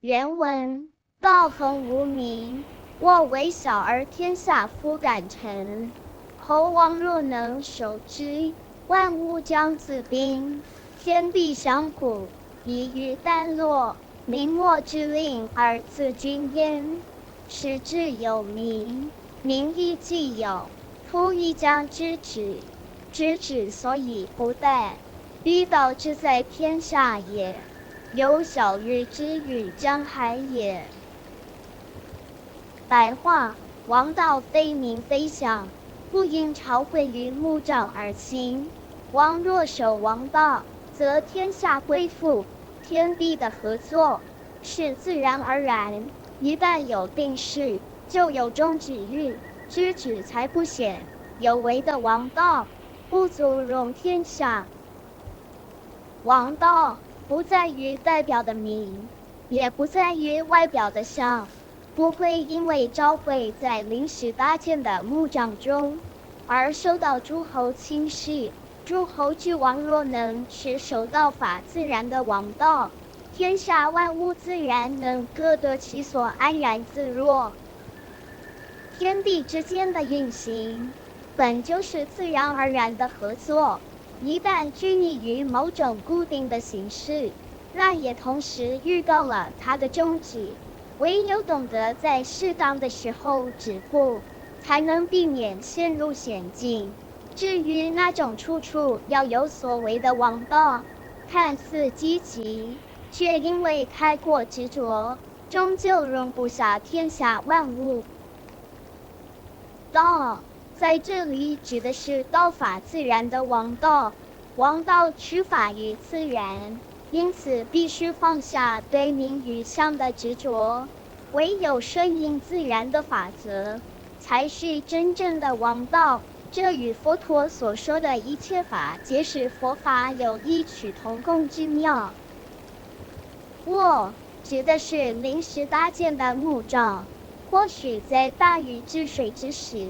原文：道恒无名，我为小而天下弗敢臣。侯王若能守之，万物将自宾。天地相补，以于旦落。明末之令而自君焉。始至有名，名亦既有，夫亦将知止。知止所以不殆，彼道之在天下也。有小日之与江海也。白话：王道非名非相，不因朝会于穆障而兴。王若守王道，则天下归附，天地的合作是自然而然。一旦有定势，就有终止日，知止才不显。有为的王道，不足容天下。王道不在于代表的名，也不在于外表的相，不会因为朝会在临时搭建的木杖中而受到诸侯轻视。诸侯之王若能持守道法自然的王道，天下万物自然能各得其所，安然自若。天地之间的运行，本就是自然而然的合作。一旦拘泥于某种固定的形式，那也同时预告了它的终止。唯有懂得在适当的时候止步，才能避免陷入险境。至于那种处处要有所为的王道，看似积极，却因为太过执着，终究容不下天下万物。道在这里指的是道法自然的王道，王道取法于自然，因此必须放下对名与相的执着，唯有顺应自然的法则，才是真正的王道。这与佛陀所说的一切法皆是佛法有异曲同工之妙。卧指的是临时搭建的木杖，或许在大禹治水之时，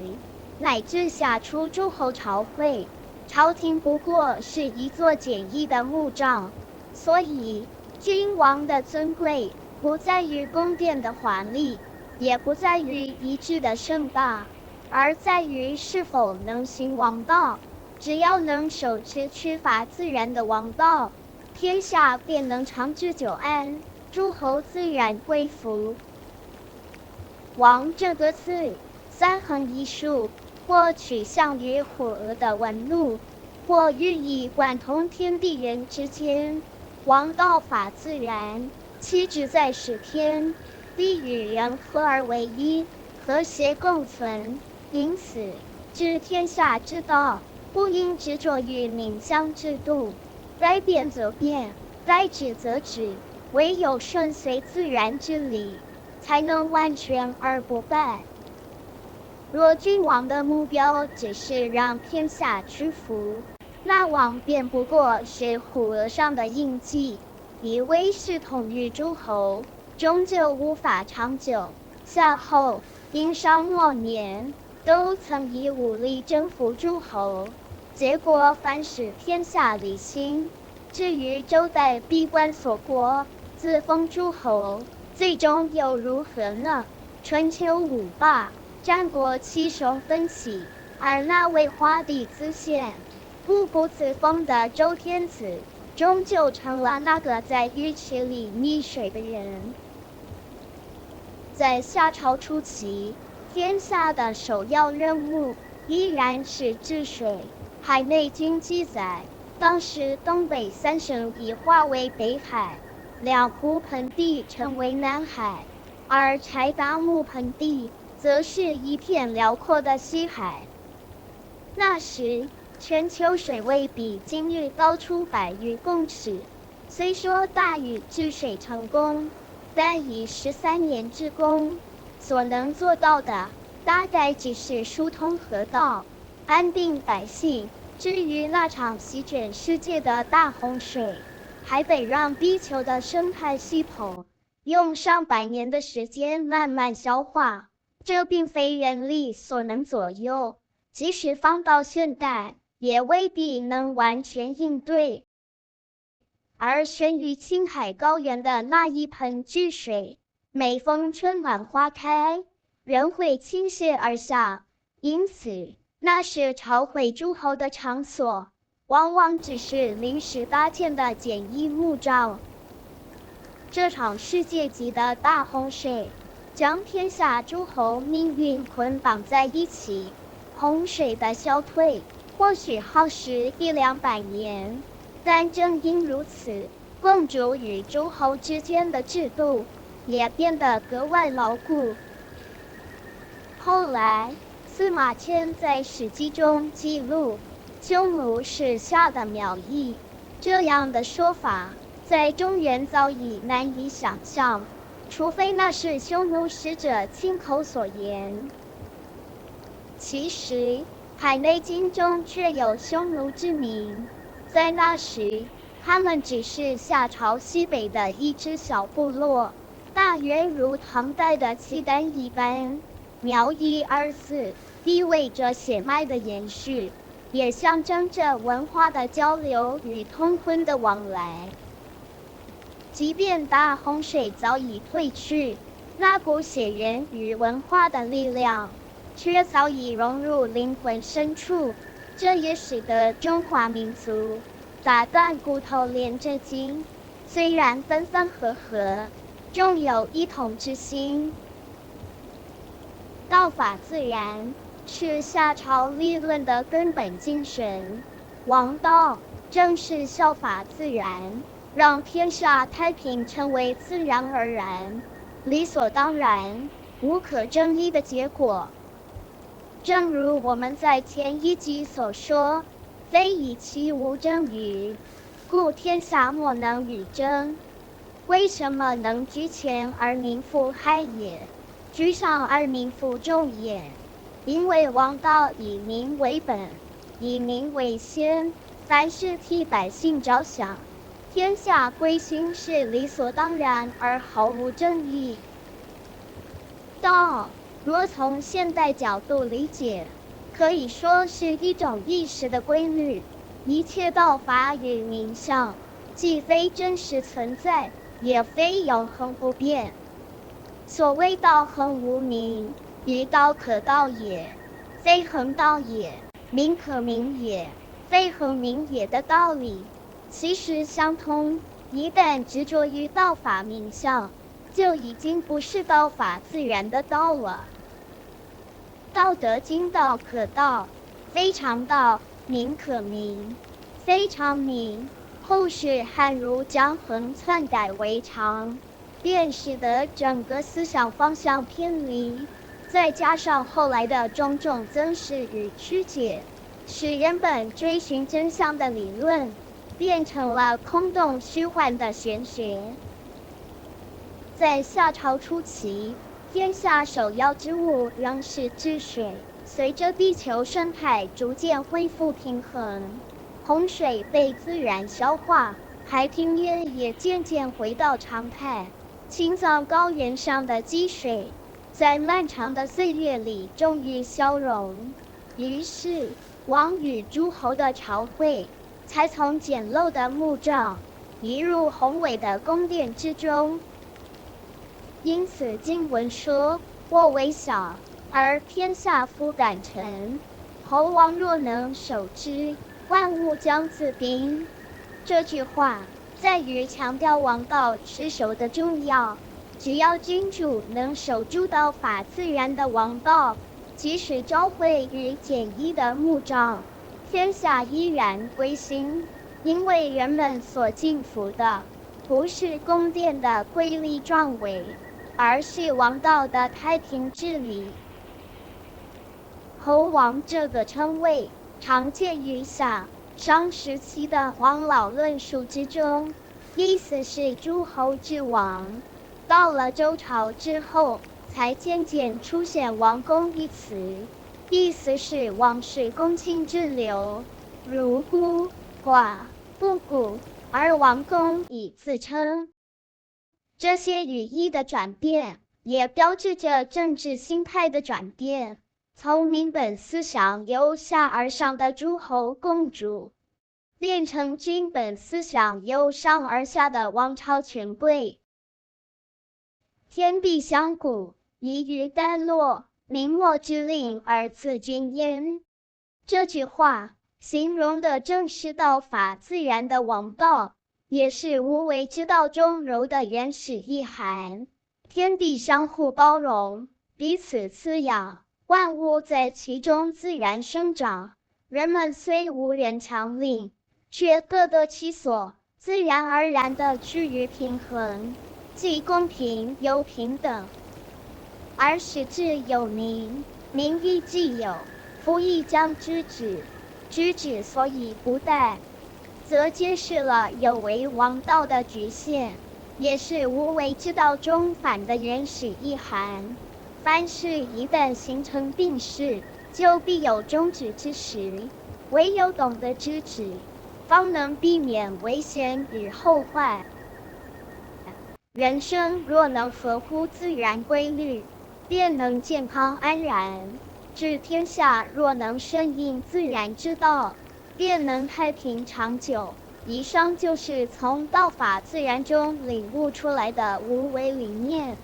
乃至下出诸侯朝会，朝廷不过是一座简易的木杖。所以君王的尊贵不在于宫殿的华丽，也不在于仪制的盛大，而在于是否能行王道。只要能守持取法自然的王道，天下便能长治久安，诸侯自然归服。王这个字，三横一竖，或取向于虎鹅的纹路，或寓意贯通天地人之间。王道法自然，其旨在使天地与人合而为一，和谐共存。因此治天下之道，不应执着于名相制度，该变则变，该止则止，唯有顺随自然之理，才能万全而不败。若君王的目标只是让天下屈服，那王便不过是虎额上的印记，以威势统御诸侯，终究无法长久。夏后、殷商末年都曾以武力征服诸侯，结果反使天下离心。至于周代闭关锁国，自封诸侯，最终又如何呢？春秋五霸，战国七雄分起，而那位花地自现，步步自封的周天子，终究成了那个在浴池里溺水的人。在夏朝初期，天下的首要任务依然是治水。《海内经》记载，当时东北三省已化为北海，两湖盆地成为南海，而柴达木盆地则是一片辽阔的西海。那时全球水位比今日高出100余公尺。虽说大禹治水成功，但以13年之功，所能做到的大概只是疏通河道，安定百姓。至于那场席卷世界的大洪水，还得让地球的生态系统用上百年的时间慢慢消化，这并非人力所能左右，即使放到现代，也未必能完全应对。而悬于青海高原的那一盆巨水，每逢春暖花开，仍会倾泻而下，因此那是朝会诸侯的场所，往往只是临时搭建的简易木罩。这场世界级的大洪水将天下诸侯命运捆绑在一起，洪水的消退或许耗时100-200年，但正因如此，共主与诸侯之间的制度也变得格外牢固。后来，司马迁在《史记》中记录，匈奴是夏的苗裔，这样的说法在中原早已难以想象，除非那是匈奴使者亲口所言。其实，《海内经》中却有匈奴之名，在那时，他们只是夏朝西北的一支小部落，大约如唐代的契丹一般。苗裔二字意味着血脉的延续，也象征着文化的交流与通婚的往来。即便大洪水早已退去，那股血缘与文化的力量却早已融入灵魂深处，这也使得中华民族打断骨头连着筋，虽然分分合合，终有一统之心。道法自然是夏朝立论的根本精神，王道正是效法自然，让天下太平成为自然而然、理所当然、无可争议的结果。正如我们在前一集所说，非以其无争于，故天下莫能与争。为什么能居前而民复害也？居上而民复众也？因为王道以民为本，以民为先，凡事替百姓着想，天下归心是理所当然而毫无争议。道若从现代角度理解，可以说是一种意识的规律，一切道法与名相，既非真实存在，也非永恒不变。所谓道恒无名，于道可道也，非恒道也；名可名也，非恒名也的道理，其实相通。一旦执着于道法名相，就已经不是道法自然的道了。道德经道可道，非常道；名可名，非常名。后世汉儒将恒篡改为常，便使得整个思想方向偏离，再加上后来的种种增势与曲解，使原本追寻真相的理论变成了空洞虚幻的玄学。在夏朝初期，天下首要之务仍是治水。随着地球生态逐渐恢复平衡，洪水被自然消化，海平面也渐渐回到常态。青藏高原上的积水在漫长的岁月里终于消融，于是王与诸侯的朝会才从简陋的木罩移入宏伟的宫殿之中。因此经文说，我为小，而天下夫敢臣，侯王若能守之，万物将自宾。这句话在于强调王道持守的重要，只要君主能守住道法自然的王道，即使朝会与简易的木罩，天下依然归心，因为人们所敬服的不是宫殿的瑰丽壮伟，而是王道的太平治理。侯王这个称谓常见于夏、商时期的王老论述之中，意思是诸侯之王。到了周朝之后，才渐渐出现王公一词，意思是王室公卿之流，如孤、寡、不古，而王公以自称。这些语义的转变，也标志着政治心态的转变，从民本思想由下而上的诸侯共主，变成君本思想由上而下的王朝权贵。天地相顾，一日丹落，明末之令而自君焉。这句话形容的正是道法自然的王道，也是无为之道中柔的原始意涵。天地相互包容，彼此滋养，万物在其中自然生长。人们虽无人强令，却各得其所，自然而然地趋于平衡，既公平又平等。而使之有民，民亦既有，夫亦将知止。知止所以不殆，则揭示了有为王道的局限，也是无为之道中反的原始意涵。凡事一旦形成定势，就必有终止之时，唯有懂得知止，方能避免危险与后患。人生若能合乎自然规律，便能健康安然；治天下若能顺应自然之道，便能太平长久。以上就是从道法自然中领悟出来的无为理念。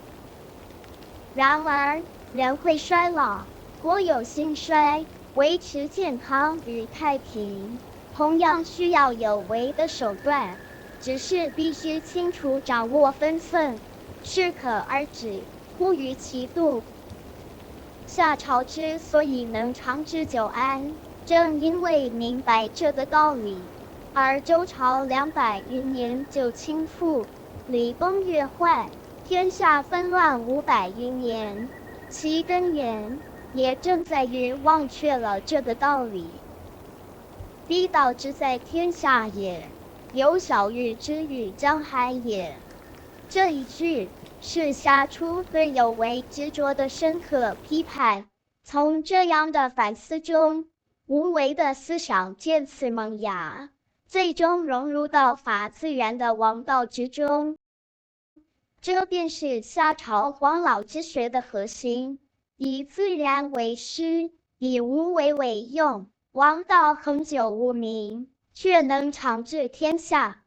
然而，人会衰老，国有兴衰，维持健康与太平，同样需要有为的手段，只是必须清楚掌握分寸，适可而止，忽于其度。夏朝之所以能长治久安，正因为明白这个道理。而周朝200余年就倾覆，礼崩乐坏，天下纷乱500余年，其根源也正在于忘却了这个道理。逼道之在天下也，有小禹之于江海也。这一句是夏初对有为执着的深刻批判。从这样的反思中，无为的思想渐次萌芽，最终融入到法自然的王道之中。这便是夏朝黄老之学的核心，以自然为师，以无为为用，王道恒久无名，却能长治天下。